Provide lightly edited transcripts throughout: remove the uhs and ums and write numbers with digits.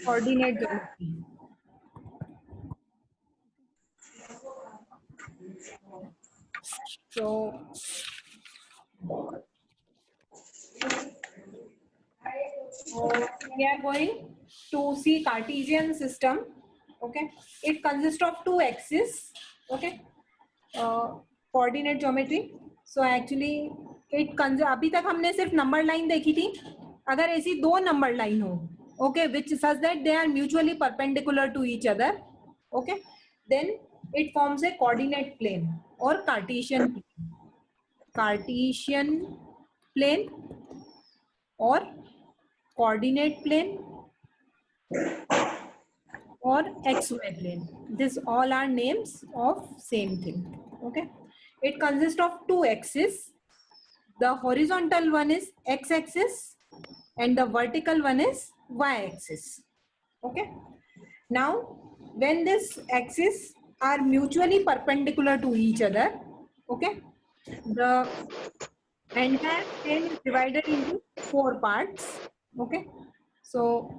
coordinate geometry. So we are going to see Cartesian system. Okay, it consists of two axes. Okay, coordinate geometry. So actually it अभी तक हमने सिर्फ number line देखी थी. अगर ऐसी दो नंबर लाइन हो, okay, which such that they are mutually perpendicular to each other, okay, then it forms a coordinate plane or Cartesian plane. Cartesian plane or coordinate plane or xy plane. These all are names of same thing. Okay, it consists of two axes. The horizontal one is x-axis and the vertical one is y-axis. Okay, now when these axes are mutually perpendicular to each other, okay, the entire plane is divided into four parts. Okay, so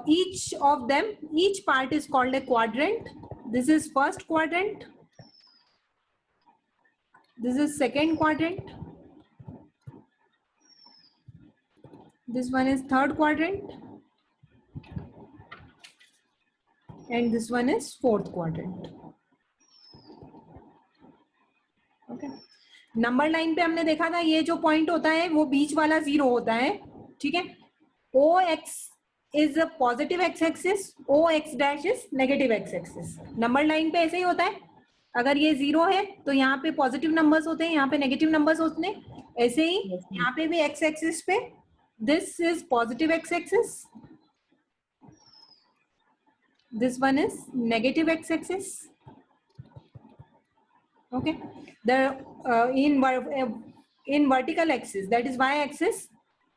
each of them, each part is called a quadrant. This is first quadrant, this is second quadrant, this one is third quadrant, and this one is fourth quadrant. Okay, number line पे हमने देखा था ये जो point होता है वो बीच वाला जीरो होता है. ठीक है, O X is a positive X axis, O X dash is negative X axis. Number line पे ऐसे ही होता है. अगर ये जीरो है तो यहाँ पे पॉजिटिव नंबर्स होते हैं, यहाँ पे नेगेटिव नंबर्स होते हैं. ऐसे ही यहाँ पे भी एक्स एक्सिस पे this is positive X axis, this one is negative x-axis. Okay, the in vertical axis, that is y-axis,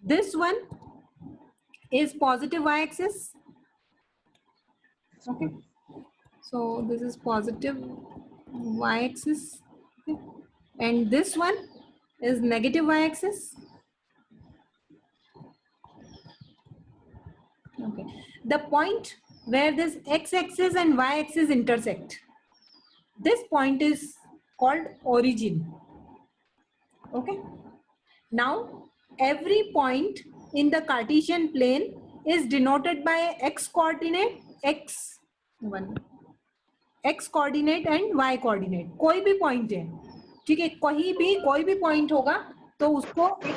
this one is positive y-axis. Okay, so this is positive y-axis. Okay. And this one is negative y-axis. Okay, the point where this x-axis and y-axis intersect, this point is called origin. Okay, now every point in the Cartesian plane is denoted by x coordinate, x1, x coordinate and y coordinate. कोई भी point है, ठीक है, कहीं भी कोई भी point होगा तो उसको x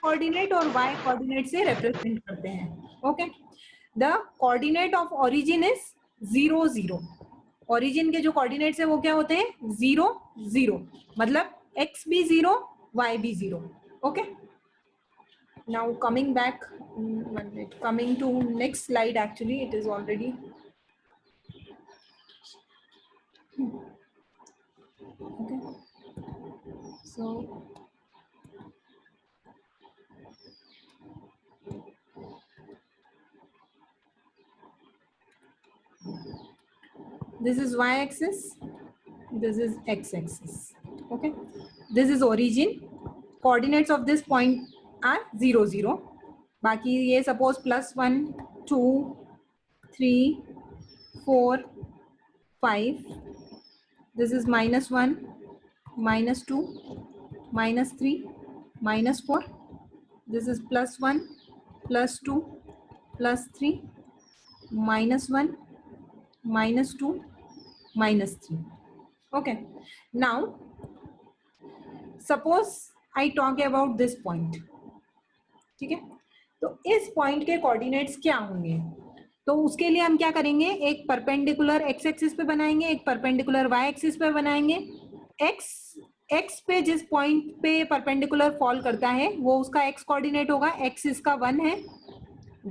coordinate और y coordinate से represent करते हैं. Okay, the coordinate of origin is 0 0. origin के जो coordinates है वो क्या होते हैं? 0 0. मतलब x भी 0, y भी 0. Okay, now coming back, coming to next slide. Actually it is already okay. So this is y-axis, this is x-axis. Okay, this is origin. Coordinates of this point are 0 0. बाकी ये suppose +1 2 3 4 5. This is -1 -2 -3 -4. This is +1 +2 +3 -1 -2 -3. Okay, now suppose I talk about this point. ठीक है, तो इस point के coordinates क्या होंगे? तो उसके लिए हम क्या करेंगे, एक परपेंडिकुलर एक्स एक्सिस पे बनाएंगे, एक परपेंडिकुलर वाई एक्सिस पे बनाएंगे. एक्स पे जिस पॉइंट पे परपेंडिकुलर फॉल करता है वो उसका एक्स कोऑर्डिनेट होगा. एक्स इसका 1 है,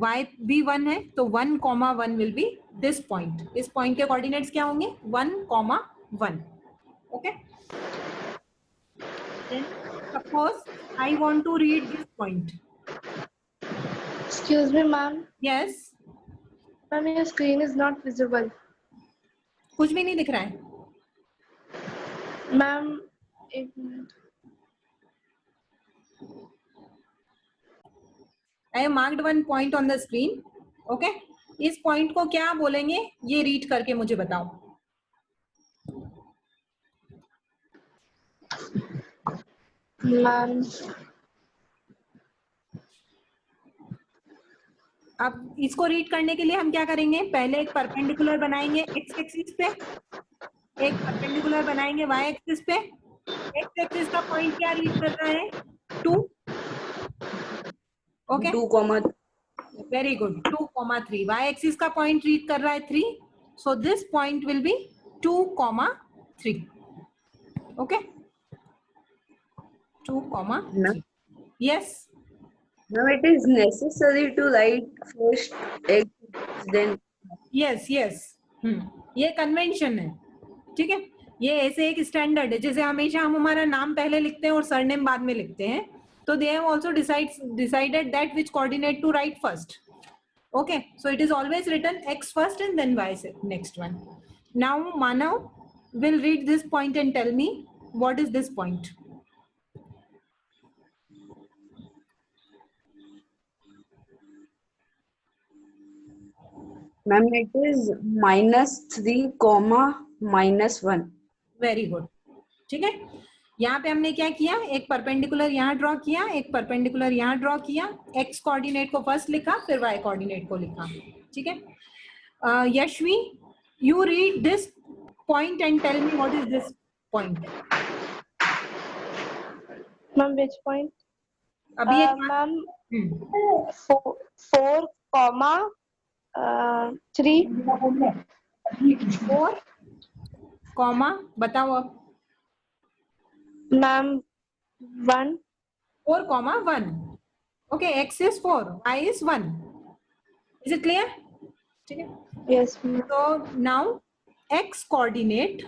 y भी 1 है, तो 1, 1 विल बी दिस पॉइंट. इस पॉइंट के कोऑर्डिनेट्स क्या होंगे? 1, 1. Okay, then suppose I want to read this point. Excuse me, ma'am. Yes, Ma'am, your screen is not visible. कुछ भी नहीं दिख रहा है. Ma'am, एक minute. I have marked one point on the screen. Okay, इस पॉइंट को क्या बोलेंगे ये रीड करके मुझे बताओ. मैम अब इसको रीड करने के लिए हम क्या करेंगे, पहले एक परपेंडिकुलर बनाएंगे एक्स एक्सिस पे, एक परपेंडिकुलर बनाएंगे वाई एक्सिस पे. एक्स एक्सिस का पॉइंट क्या रीड कर रहा है, 2. Okay, 2, very good, 2,3. Y axis का पॉइंट रीड कर रहा है 3. So this point will be 2,3. Okay, 2,3. Yes. Now it is necessary to write first x, then yes yes, ये कन्वेंशन है. ठीक है, ये ऐसे एक स्टैंडर्ड है. जैसे हमेशा हम हमारा नाम पहले लिखते हैं और सरनेम बाद में लिखते हैं, तो they have also decided that which coordinate to write first. Okay, so it is always written x first and then y next one. Now Manav will read this point and tell me what is this point. ma'am it is -3, -1. Very good. ठीक है, यहाँ पे हमने क्या किया, एक perpendicular यहाँ draw किया, एक परपेंडिकुलर यहाँ ड्रॉ किया, x कोऑर्डिनेट को फर्स्ट लिखा, फिर y कोऑर्डिनेट को लिखा. ठीक है, Yashvi, you read this point and tell me what is this point. Ma'am which point? अभी एक मैम 4, 3. 4, कॉमा बताओ अब. Ma'am 1. 4,1. Okay, x is 4, y is 1. Is it clear? ठीक है. Yes ma'am. So now x coordinate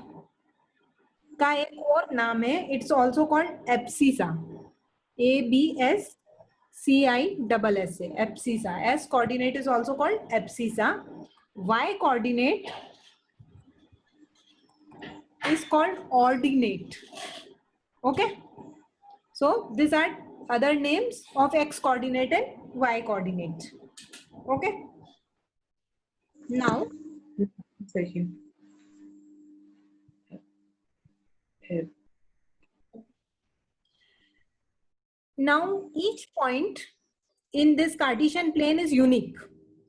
का एक और नाम है, it's also called abscissa. ABSCISS, abscissa. S coordinate is also called abscissa. Y coordinate is called ordinate. Okay, so these are other names of x coordinate and y coordinate. Okay, now Second. now each point in this Cartesian plane is unique.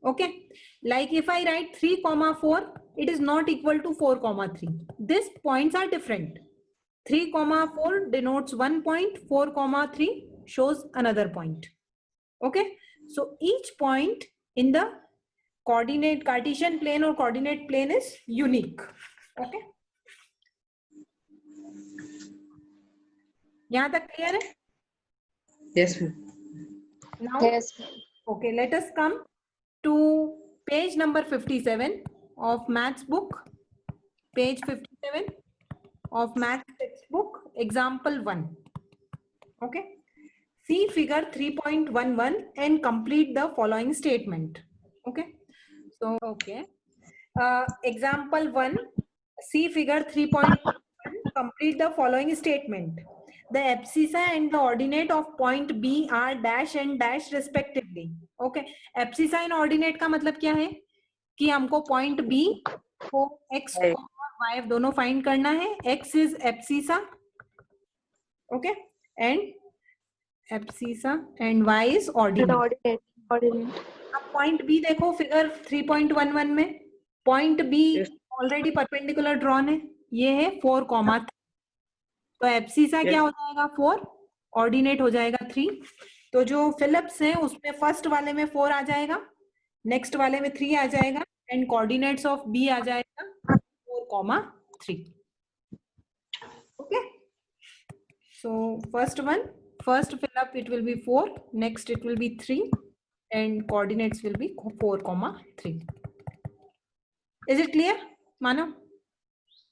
Okay, like if I write 3,4, it is not equal to 4,3. These points are different. 3,4 denotes one point, 4,3 shows another point. Okay, so each point in the coordinate Cartesian plane or coordinate plane is unique. Okay, यहाँ तक clear है? Yes ma'am. Now, Yes. okay, let us come to page number 57 of maths book. Page 57 of maths textbook, example 1. Okay, see figure 3.11 and complete the following statement. Okay, so okay, example 1, see figure 3.1, complete the following statement. The abscissa and the ordinate of point B are dash and dash respectively. Okay, abscissa and ordinate का मतलब क्या है कि हमको point B को x और y दोनों find करना है. x is abscissa, okay, and abscissa and y is ordinate. Ordinate. अब point B देखो फिगर 3.11 में point B already perpendicular drawn है, ये है 4,3. तो एब्सिसा क्या हो जाएगा 4, ऑर्डिनेट हो जाएगा 3. तो जो फिलिप्स है उसमें फर्स्ट वाले में 4 आ जाएगा, नेक्स्ट वाले में 3 आ जाएगा, एंड कोऑर्डिनेट्स ऑफ बी आ जाएगा 4,3. Okay, so first fill up it will be 4, next it will be 3, and coordinates will be 4,3. Is it clear Manav?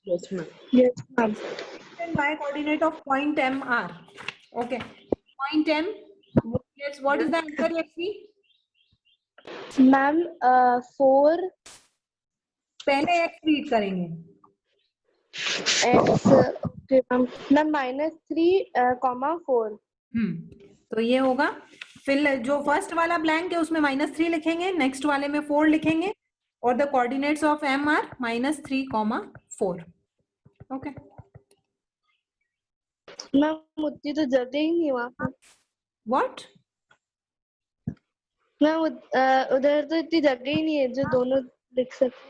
Yes ma'am. Yes ma'am. And y coordinate of point M are. Okay, point M. Yes, what is the answer, Yakshi? Ma'am 4 पहले x read करेंगे. x. Okay ma'am. Ma'am -3, 4. तो ये होगा फिर जो first वाला blank है उसमें -3 लिखेंगे, नेक्स्ट वाले में 4 लिखेंगे, और the coordinates of m are -3, 4. Okay ma'am उतनी तो जगह ही नहीं वहाँ पे। व्हाट? मैम उधर तो इतनी जगह ही नहीं है जो दोनों लिख सके।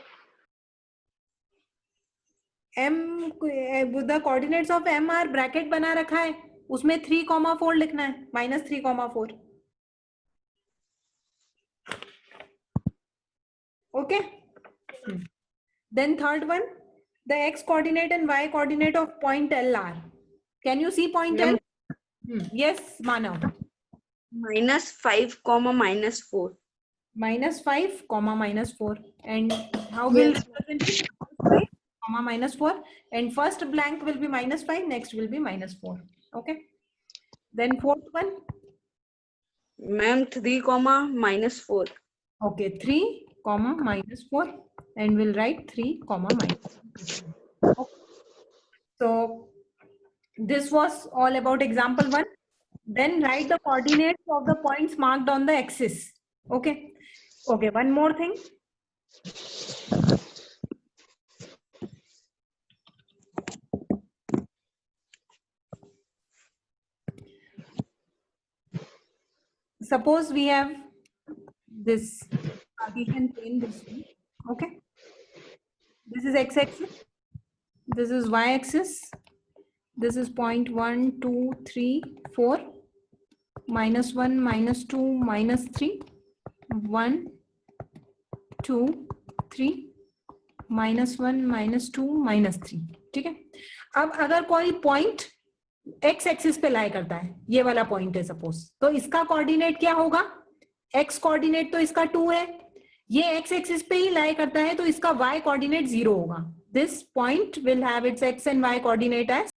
The coordinates of m are bracket बना रखा है, उसमें 3, 4 लिखना है, -3, 4. Okay. Then third one, the x coordinate and y coordinate of point L are. Can you see point L? Yes, Manav. -5, -4. -5, -4. And how will represent it? 5, -4. And first blank will be -5, next will be -4. Okay. Then fourth one. Ma'am, 3, -4. Okay, 3, -4, and we'll write 3, -4. Okay. So this was all about example 1. Then write the coordinates of the points marked on the axis. Okay. Okay, one more thing. Suppose we have this Cartesian plane this way. Okay. This is x-axis. This is y-axis. This is point 1, 2, 3, 4. -1, -2, -3. 1, 2, 3. -1, -2, -3. ठीक है. अब अगर कोई point x axis पे लाई करता है, ये वाला पॉइंट है सपोज, तो इसका कोऑर्डिनेट क्या होगा? एक्स कोऑर्डिनेट तो इसका 2 है, ये एक्स एक्सिस पे ही लाई करता है तो इसका वाई कोऑर्डिनेट 0 होगा. This point will have its x and y coordinate as